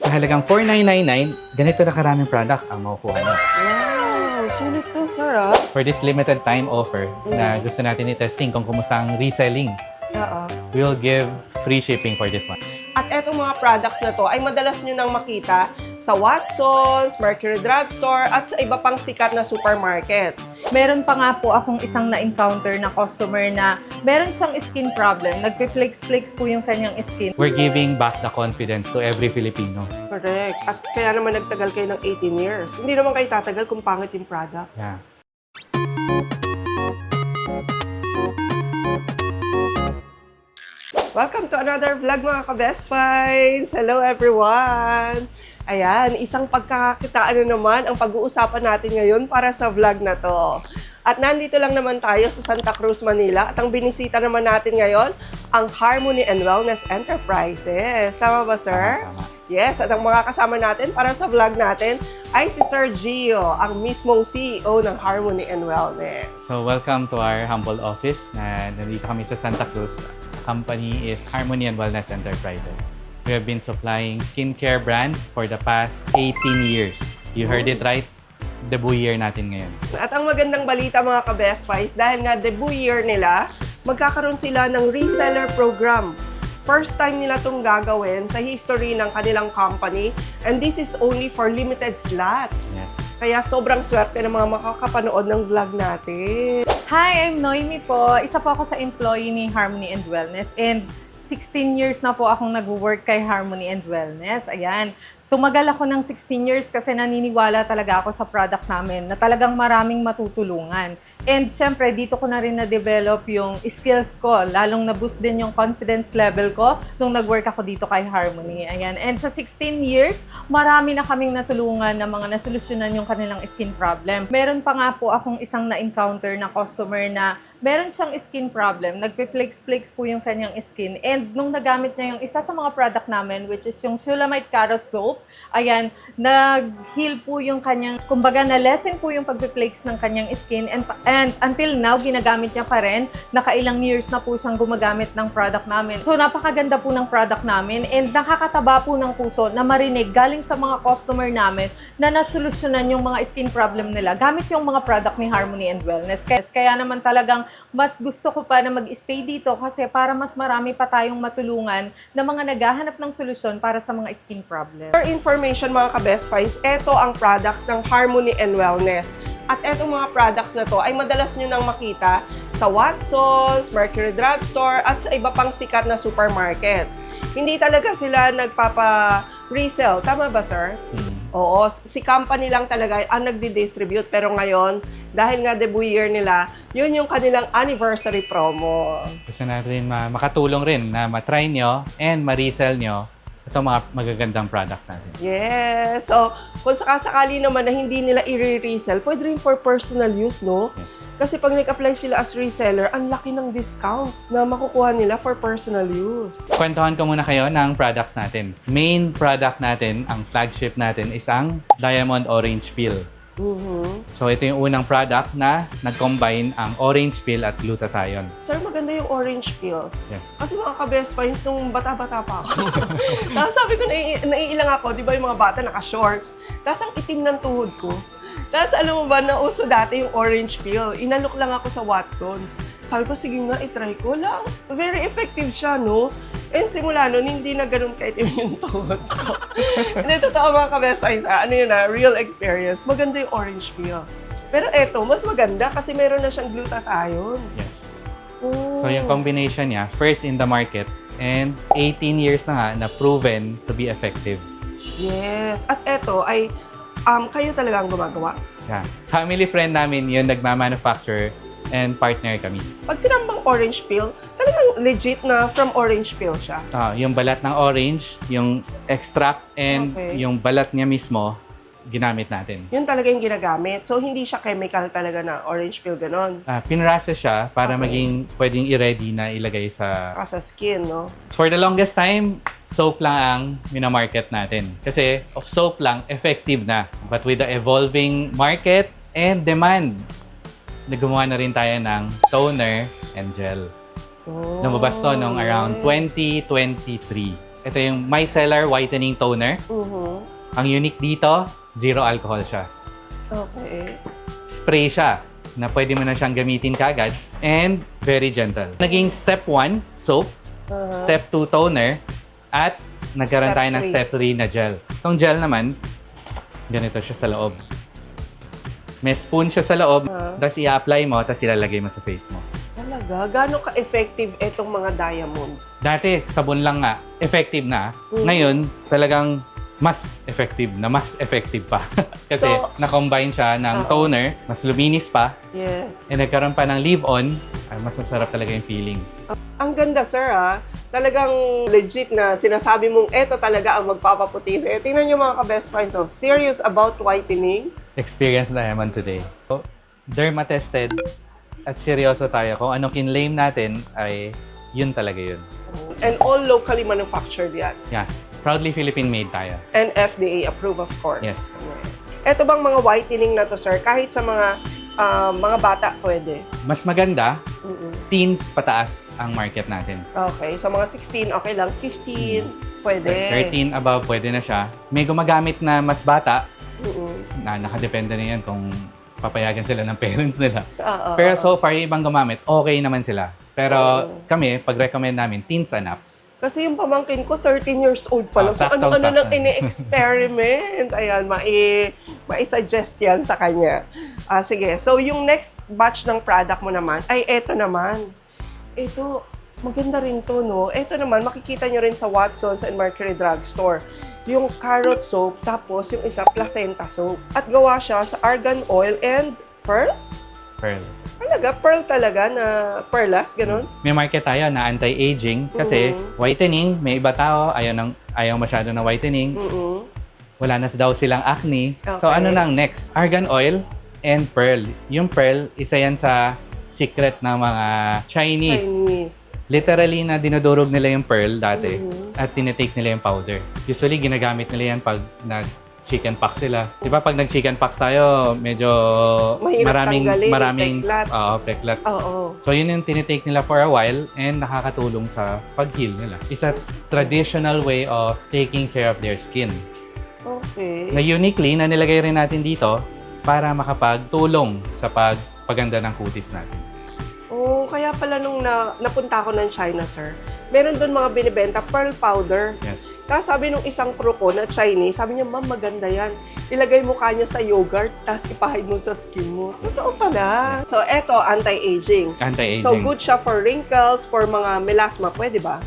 Sa halagang 4,999, ganito na karaming product ang makukuha niyo. Wow! Sulit to, sir, ah. For this limited time offer na gusto natin i-testing kung kumusta ang reselling, Oo. we'll give free shipping for this one. At etong mga products na to ay madalas nyo nang makita sa Watson's, Mercury Drugstore, at sa iba pang sikat na supermarkets. Meron pa nga po akong isang na-encounter na customer na meron siyang skin problem. Nagpe-flakes-flakes po yung kanyang skin. We're giving back the confidence to every Filipino. Correct. At kaya naman nagtagal kayo ng 18 years. Hindi naman kayo tatagal kung pangit yung product. Yeah. Welcome to another vlog mga ka-Best Finds! Hello everyone! Ayan, isang pagkakakitaan na naman ang pag-uusapan natin ngayon para sa vlog na to. At nandito lang naman tayo sa Santa Cruz, Manila. At ang binisita naman natin ngayon, ang Harmony and Wellness Enterprises. Tama ba, sir? Tama. Yes, at ang mga kasama natin para sa vlog natin ay si Sir Gio, ang mismong CEO ng Harmony and Wellness. So welcome to our humble office na nandito kami sa Santa Cruz. The company is Harmony and Wellness Enterprises. We have been supplying skincare brand for the past 18 years. You heard it right. Debut year natin ngayon. At ang magandang balita mga ka-Best Finds, dahil nga debut year nila, magkakaroon sila ng reseller program. First time nila itong gagawin sa history ng kanilang company, and this is only for limited slots. Yes. Kaya sobrang swerte ng mga makakapanood ng vlog natin. Hi, I'm Noemi po. Isa po ako sa employee ni Harmony and Wellness and 16 years na po akong nag-work kay Harmony and Wellness. Ayan. Tumagal ako ng 16 years kasi naniniwala talaga ako sa product namin na talagang maraming matutulungan. And syempre, dito ko na rin na-develop yung skills ko. Lalong na-boost din yung confidence level ko nung nag-work ako dito kay Harmony. Ayan. And sa 16 years, marami na kaming natulungan na mga nasolusyonan yung kanilang skin problem. Meron pa nga po akong isang na-encounter na customer na meron siyang skin problem. Nagpe-flakes-flakes po yung kanyang skin. And nung nagamit niya yung isa sa mga product namin, which is yung Sulamite Carrot Soap, ayan, nag-heal po yung kanyang, kumbaga na-lessen po yung pagpe-flakes ng kanyang skin. And until now, ginagamit niya pa rin. Nakailang years na po siyang gumagamit ng product namin. So, napakaganda po ng product namin. And nakakataba po ng puso na marinig galing sa mga customer namin na nasolusyonan yung mga skin problem nila gamit yung mga product ni Harmony and Wellness. Kaya naman talagang mas gusto ko pa na mag-stay dito kasi para mas marami pa tayong matulungan na mga naghahanap ng solusyon para sa mga skin problem. For information mga ka-Best Finds, ito ang products ng Harmony and Wellness. At etong mga products na to ay madalas nyo nang makita sa Watson's, Mercury Drugstore, at sa iba pang sikat na supermarkets. Hindi talaga sila nagpapa-resell. Tama ba, sir? Oo, si company lang talaga ang nagdi-distribute. Pero ngayon, dahil nga debut year nila, yun yung kanilang anniversary promo. Gusto natin makatulong rin na matry nyo and ma-resell nyo itong mga magagandang products natin. Yes! So, kung sakasakali naman na hindi nila i-resell, pwede rin for personal use, no? Yes. Kasi pag nag-apply sila as reseller, ang laki ng discount na makukuha nila for personal use. Kwentuhan ko muna kayo ng products natin. Main product natin, ang flagship natin, is ang Diamond Orange Peel. So ito yung unang product na nag-combine ang orange peel at glutathione. Sir, maganda yung orange peel. Yeah. Kasi mga ka-Best Finds nung bata-bata pa ako. Tapos sabi ko, naiilang ako, di ba yung mga bata naka-shorts? Tapos ang itim ng tuhod ko. Tapos alam mo ba, nauso dati yung orange peel. Inalok lang ako sa Watson's. Sabi ko, sige nga, itry ko lang. Very effective siya, no? And simula nun, hindi na ganun kaitim yung tuhod ko. Hindi, totoo mga ka-Best Finds, ano yun real experience. Maganda yung orange peel. Pero eto, mas maganda kasi meron na siyang glutathione. Yes. Oh. So yung combination niya, first in the market, and 18 years na nga na proven to be effective. Yes. At eto ay, kayo talaga ang gumagawa. Yeah. Family friend namin yun, nagma-manufacture and partner kami. Pag sinambang orange peel, talagang legit na from orange peel siya. Yung balat ng orange, yung extract, and Okay. yung balat niya mismo, ginamit natin. Yun talaga yung ginagamit. So, hindi siya chemical talaga na orange peel, ganon. Pinrasa siya para Okay. maging pwedeng i-ready na ilagay sa... Sa skin, no? For the longest time, soap lang ang minamarket natin. Kasi of soap lang, effective na. But with the evolving market and demand, gumawa na rin tayo ng toner and gel. Oh. Lumabas to noong around 2023. Ito yung Micellar Whitening Toner. Ang unique dito, zero alcohol siya. Okay. Spray siya na pwede mo na siyang gamitin kagad and very gentle. Naging step 1, soap. Step 2, toner. At nagkaroon Step tayo ng step 3 na gel. Itong gel naman, ganito siya sa loob. May spoon siya sa loob, tapos i-apply mo, tapos ilalagay mo sa face mo. Talaga? Gano'ng ka-effective itong mga diamond? Dati, sabon lang nga, effective na. Ngayon, talagang mas effective pa. Kasi So, na-combine siya ng toner, mas luminis pa, Yes. and nagkaroon pa ng leave-on, mas masarap talaga yung feeling. Ang ganda, sir, ha? Talagang legit na sinasabi mong eto talaga ang magpapaputi sa'yo. Tingnan niyo mga ka-best friends, oh. Serious about whitening. Experience na naman today. So, derma-tested at seryoso tayo. Kung anong kinlaim natin ay yun talaga yun. And all locally manufactured yan. Yeah. Proudly Philippine-made tayo. And FDA approved, of course. Yes. Ito bang mga whitening na to, sir? Kahit sa mga bata, pwede? Mas maganda, teens pataas ang market natin. Okay. So, mga 16, okay lang. 15, pwede. 13 above, pwede na siya. May gumagamit na mas bata, Mm-mm. nakadepende na yan kung papayagan sila ng parents nila. Oo, Pero oo. so far, yung ibang gumamit, okay naman sila. Pero kami, pag-recommend namin, teens and up. Kasi yung pamangkin ko, 13 years old pa lang. So, ano-ano saktong-sakto. nang ini-experiment. Ayan, mai-suggest yan sa kanya. Sige, so yung next batch ng product mo naman, ay eto naman. Ito, maganda rin to, no? Ito naman, makikita nyo rin sa Watson's and Mercury Drugstore. Yung carrot soap, tapos yung isa, placenta soap. At gawa siya sa argan oil and pearl? Pearl. Talaga, pearl talaga na pearlas, ganun? May market tayo na anti-aging kasi whitening, may iba tao, ayaw masyado ng whitening. Wala na daw silang acne. So Okay. ano nang next? Argan oil and pearl. Yung pearl, isa yan sa secret ng mga Chinese. Literally na dinudurog nila yung pearl dati at tinitake nila yung powder. Usually, ginagamit nila yan pag nag-chicken pox sila. Di ba pag nag-chicken pox tayo, medyo Mahirap tanggalin, maraming peklat. peklat. Oo. So, yun yung tinitake nila for a while and nakakatulong sa pag-heal nila. It's a traditional way of taking care of their skin. Okay. Na uniquely, na nilagay rin natin dito para makapagtulong sa pagpaganda ng kutis natin. Oh, kaya pala nung napunta ako ng China, sir, meron doon mga binibenta, pearl powder. Yes. Tapos sabi nung isang crew ko na Chinese, sabi niya, ma'am, maganda yan. Ilagay mo kanya sa yogurt, tapos ipahid mo sa skin mo. Totoo pala. So, eto, anti-aging. Anti-aging. So, good siya for wrinkles, for mga melasma. Pwede ba?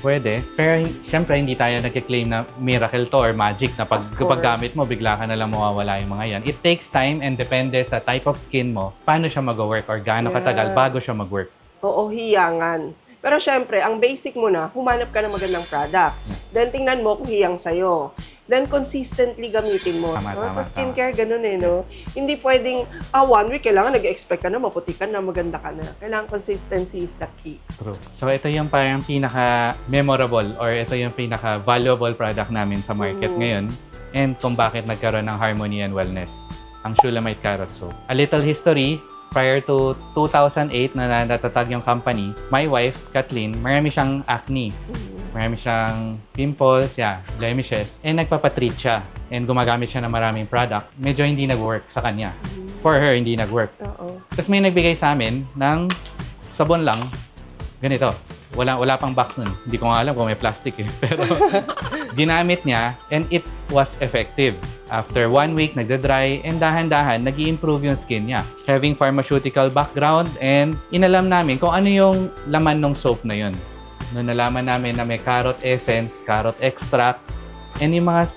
Pwede. Pero syempre, hindi tayo nagkiklaim na miracle to or magic na Of course. paggamit mo, bigla ka na lang mawawala yung mga yan. It takes time and depende sa type of skin mo, paano siya mag-work or gaano katagal bago siya mag-work. Oo, hiyangan. Pero syempre, ang basic mo na, humanap ka ng magandang product. Then, tingnan mo kung hiyang sa'yo. Then, consistently gamitin mo. Tama, No? tama, Sa skincare, ganun eh, no? Hindi pwedeng, 1 week, kailangan nag-expect ka na, maputi ka na, maganda ka na. Kailangan consistency is the key. True. So, ito yung parang pinaka-memorable or ito yung pinaka-valuable product namin sa market ngayon and kung bakit nagkaroon ng Harmony and Wellness, ang Shulamite Carrot Soap. A little history, prior to 2008 na natatag yung company, my wife, Kathleen, marami siyang acne. Marami siyang pimples, blemishes. And nagpapatreat siya. And gumagamit siya ng maraming product. Medyo hindi nag-work sa kanya. For her, hindi nag-work. Oo. Tapos may nagbigay sa amin ng sabon lang. Ganito. Wala pang box nun. Hindi ko nga alam kung may plastic eh. Pero ginamit niya and it was effective. After 1 week, nagda-dry and dahan-dahan, nag-i-improve yung skin niya. Having pharmaceutical background and inalam namin kung ano yung laman ng soap na yun. Noon nalaman namin na may carrot essence, carrot extract, and yung mga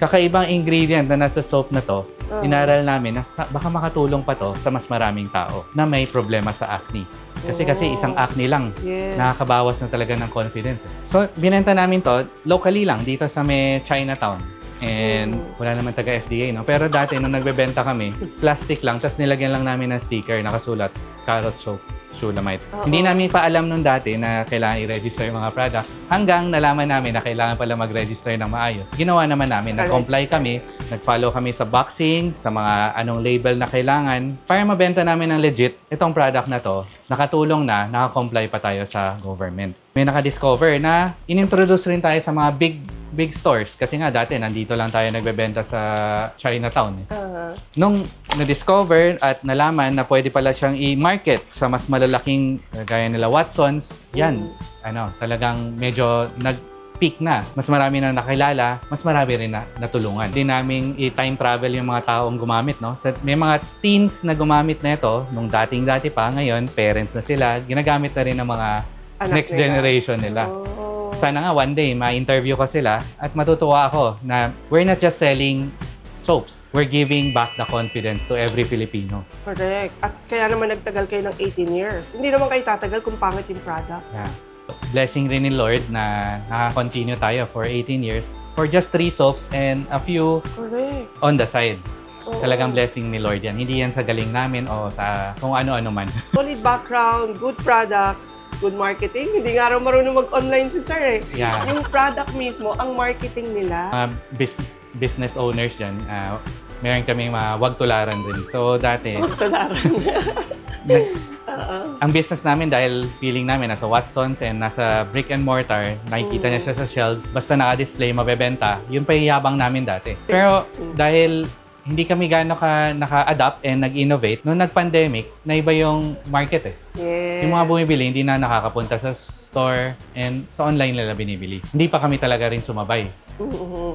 kakaibang ingredient na nasa soap na to, inaral namin na baka makatulong pa to sa mas maraming tao na may problema sa acne. Kasi isang acne lang, Yes. nakakabawas na talaga ng confidence. So, binenta namin to locally lang dito sa may Chinatown. And wala naman taga-FDA, no? Pero dati nung nagbebenta kami, plastic lang, tapos nilagyan lang namin ng sticker, nakasulat, carrot soap. Shulamite. Oo. Hindi namin pa alam nung dati na kailangan i-register yung mga product hanggang nalaman namin na kailangan pala mag-register ng maayos. Ginawa naman namin, nag-comply kami, nag-follow kami sa boxing, sa mga anong label na kailangan para mabenta namin ng legit itong product na to. Nakatulong na, nakakomply pa tayo sa government. May nakadiscover na inintroduce rin tayo sa mga big stores kasi nga dati nandito lang tayo nagbebenta sa Chinatown. Nung na-discover at nalaman na pwede pala siyang i-market sa mas malalaking gaya nila Watsons, yan, talagang medyo nag-peak na. Mas marami na nakilala, mas marami rin na natulungan. Hindi namin i-time travel yung mga taong gumamit, no? So, may mga teens na gumamit na ito, nung dating-dati pa, ngayon, parents na sila, ginagamit na rin ng mga next generation nila. Sana nga one day ma-interview ko sila at matutuwa ako na we're not just selling soaps. We're giving back the confidence to every Filipino. Correct. At kaya naman nagtagal kayo ng 18 years. Hindi naman kayo tatagal kung pangit yung product. Yeah. Blessing rin ni Lord na naka-continue tayo for 18 years for just 3 soaps and a few Correct. on the side. Oo. Talagang blessing ni Lord yan. Hindi yan sa galing namin o sa kung ano-ano man. Solid background, good products, good marketing. Hindi nga raw marunong mag-online si Sir eh. Yeah. Yung product mismo, ang marketing nila. Business owners dyan, meron kaming mga wag tularan din. So dati, Tularan. ang business namin dahil feeling namin nasa Watsons and nasa brick and mortar, nakikita niya siya sa shelves, basta naka-display, mabebenta, yun pa yung yabang namin dati. Pero dahil hindi kami gaano naka-adapt and nag-innovate, nung nag-pandemic, naiba yung market eh. Yes. Yung mga bumibili, hindi na nakakapunta sa store and sa online nila binibili. Hindi pa kami talaga rin sumabay.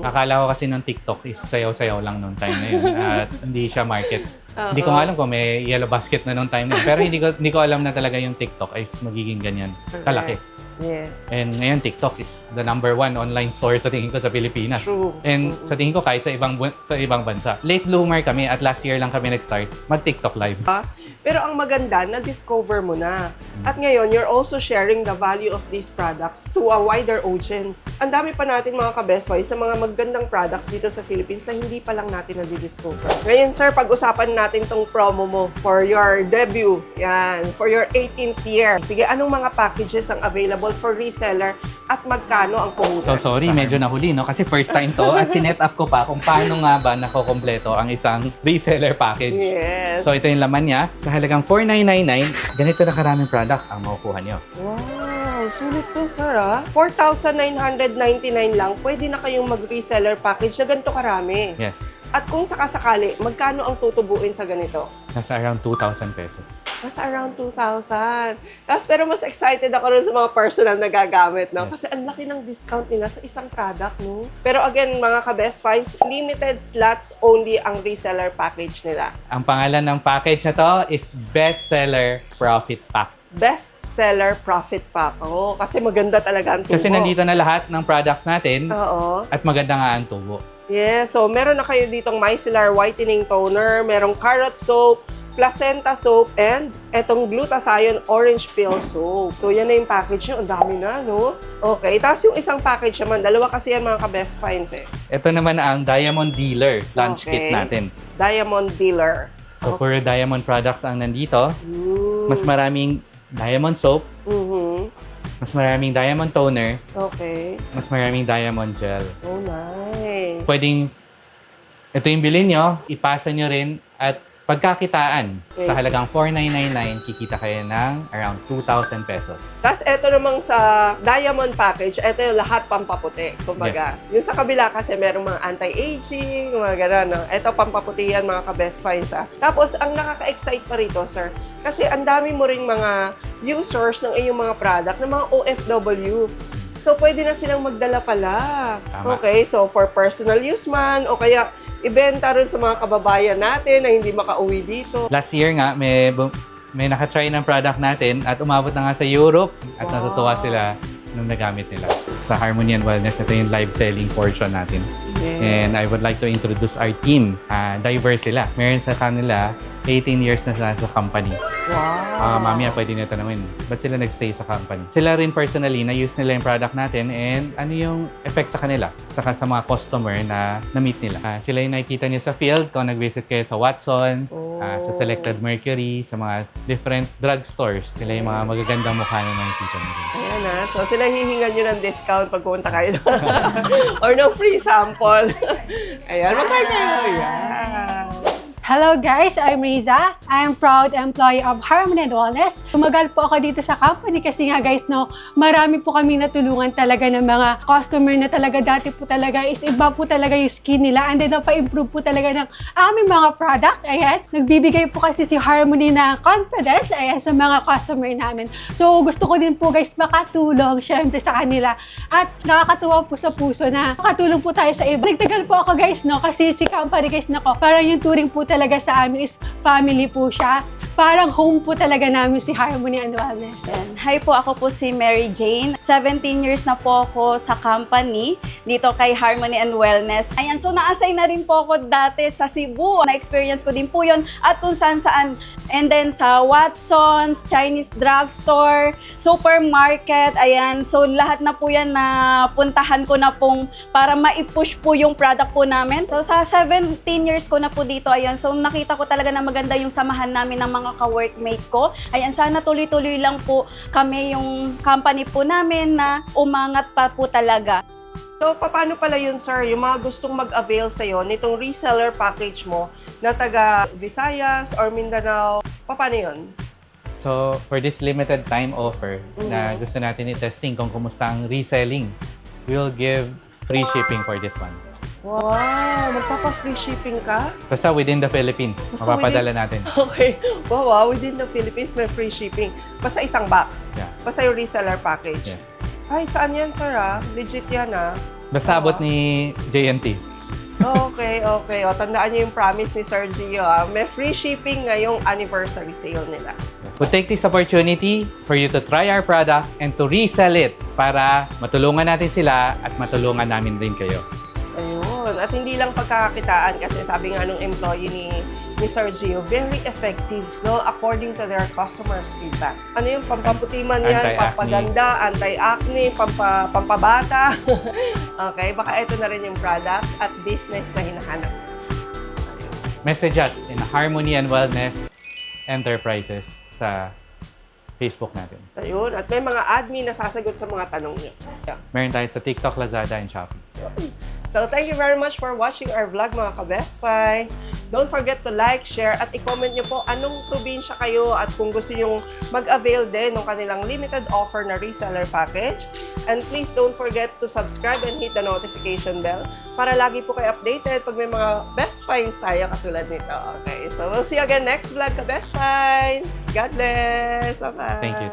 Akala ko kasi nung TikTok is sayaw-sayaw lang nung time na yun at hindi siya market. Hindi ko nga alam kung may yellow basket na nung time na yun. Pero hindi ko alam na talaga yung TikTok is magiging ganyan. Kalaki. Yes. And ngayon, TikTok is the #1 online store sa tingin ko sa Pilipinas. True. And sa tingin ko kahit sa ibang bansa. Late bloomer kami at last year lang kami nag-start mag-TikTok live. Pero ang maganda, na-discover mo na. At ngayon, you're also sharing the value of these products to a wider audience. Ang dami pa natin mga ka-Best Buy sa mga magandang products dito sa Philippines na hindi pa lang natin na-discover. Ngayon, sir, pag-usapan natin tong promo mo for your debut. Yan, for your 18th year. Sige, anong mga packages ang available for reseller at magkano ang puhunan? So sorry, medyo nahuli, no? Kasi first time to at sinet up ko pa kung paano nga ba nakokompleto ang isang reseller package. Yes. So ito yung laman niya. Sa halagang 4,999, ganito na karaming product ang makukuha niyo. Wow, sulit to, sir, ah. 4,999 lang, pwede na kayong mag-reseller package na ganito karami. Yes. At kung sakasakali, magkano ang tutubuin sa ganito? Nasa around 2,000 pesos. Mas around 2,000. Tapos, pero mas excited ako rin sa mga personal na gagamit, no? Yes. Kasi ang laki ng discount nila sa isang product, no? Pero again, mga ka-Best Finds, limited slots only ang reseller package nila. Ang pangalan ng package na to is Bestseller Profit Pack. Best Seller Profit Pack. Oo, kasi maganda talaga ang tubo. Kasi nandito na lahat ng products natin Oo. at maganda nga ang tubo. Yes, so meron na kayo ditong micellar whitening toner, merong carrot soap, placenta soap, and etong glutathione orange peel soap. So yan na yung package nyo. Ang dami na, no? Okay, tapos yung isang package naman, dalawa kasi yan mga ka-Best Finds eh. Ito naman ang Diamond Dealer lunch Okay. kit natin. Diamond Dealer. So puro diamond products ang nandito. Mas maraming diamond soap, mas maraming diamond toner, Okay. mas maraming diamond gel. Oh, nice. Pwedeng, ito yung bilhin nyo, ipasa nyo rin at pagkakitaan sa Yes. halagang 4,999, kikita kayo ng around 2,000 pesos. Tapos eto namang sa diamond package, eto yung lahat pampaputi. Kumbaga, yung sa kabila kasi merong mga anti-aging, mga gano'n. No? Eto pampaputi yan mga ka-Best Finds. Tapos ang nakaka-excite pa rito, sir, kasi ang dami mo ring mga users ng iyong mga product, ng mga OFW. So, pwede na silang magdala pala. Tama. Okay, so for personal use man, o kaya ibenta rin sa mga kababayan natin na hindi makauwi dito. Last year nga, may nakatry ng product natin at umabot na nga sa Europe at Wow. natutuwa sila nung nagamit nila. Sa Harmony and Wellness, ito yung live selling portion natin. And I would like to introduce our team. Diverse sila. Meron sa kanila 18 years na sila sa company. Wow. Mamaya pwede nyo tanungin, ba't sila nagstay sa company? Sila rin personally, na-use nila yung product natin and ano yung effect sa kanila, saka sa mga customer na na-meet nila. Sila yung nakikita nyo sa field, kung nag-visit kayo sa Watsons, sa Selected Mercury, sa mga different drugstores. Sila yung mga magagandang mukha na nakikita nyo rin. Ayan na. So, sila hihingan nyo ng discount pag pumunta kayo. Or ng free sample. Ayan, mag-try kayo. Ayan. Hello guys, I'm Riza. I'm proud employee of Harmony and Wellness. Tumagal po ako dito sa company kasi nga guys, no, marami po kami natulungan talaga ng mga customer na talaga dati po talaga is iba po talaga yung skin nila and then napa-improve po talaga ng aming mga product. Ayan, nagbibigay po kasi si Harmony ng confidence ayan, sa mga customer namin. So gusto ko din po guys makatulong syempre sa kanila at nakakatuwa po sa puso na makatulong po tayo sa iba. Nagtagal po ako guys, no, kasi si company guys nako, parang yung touring po talaga sa amin is family po siya. Parang home po talaga namin si Harmony and Wellness. Hi po, ako po si Mary Jane. 17 years na po ako sa company dito kay Harmony and Wellness. Ayan, so na-assign na rin po ako dati sa Cebu. Na-experience ko din po yun at kung saan-saan. And then sa Watsons, Chinese drugstore, supermarket, ayan. So lahat na po yan na puntahan ko na pong para ma-push po yung product po namin. So sa 17 years ko na po dito, ayan. So nakita ko talaga na maganda yung samahan namin ng mga ka-workmate ko. Ayan, sana tuloy-tuloy lang po kami yung company po namin na umangat pa po talaga. So, paano pala yun, sir? Yung mga gustong mag-avail sa'yo nitong reseller package mo na taga Visayas or Mindanao, paano yun? So, for this limited time offer na gusto natin i-testing kung kumusta ang reselling, we will give free shipping for this one. Wow! Magpapa-free shipping ka? Basta within the Philippines, Basta mapapadala natin. Okay. Wow, within the Philippines may free shipping. Basta isang box. Yeah. Basta yung reseller package. Yes. Ay, saan yan, sir, Legit yan, Basta abot ni JNT. Okay. O, tandaan niyo yung promise ni Sir Gio, May free shipping ngayong anniversary sale nila. We'll take this opportunity for you to try our product and to resell it para matulungan natin sila at matulungan namin din kayo. Ayun. At hindi lang pagkakakitaan kasi sabi nga nung employee ni Sir Gio, very effective, no? According to their customers' feedback. Ano yung pampaputi man yan, Anti-acne. pampaganda, anti-acne, pampabata. Okay, baka ito na rin yung products at business na hinahanap. Message us in Harmony and Wellness Enterprises sa Facebook natin. Ayun. At may mga admin na sasagot sa mga tanong niyo. Yeah. Meron tayo sa TikTok, Lazada, and Shopee. So, thank you very much for watching our vlog, mga ka-Best Finds. Don't forget to like, share, at i-comment nyo po anong probinsya kayo at kung gusto nyong mag-avail din ng kanilang limited offer na reseller package. And please don't forget to subscribe and hit the notification bell para lagi po kayo updated pag may mga Best Finds tayo katulad nito. Okay, so we'll see you again next vlog, ka-Best Finds. God bless! Bye-bye! Thank you.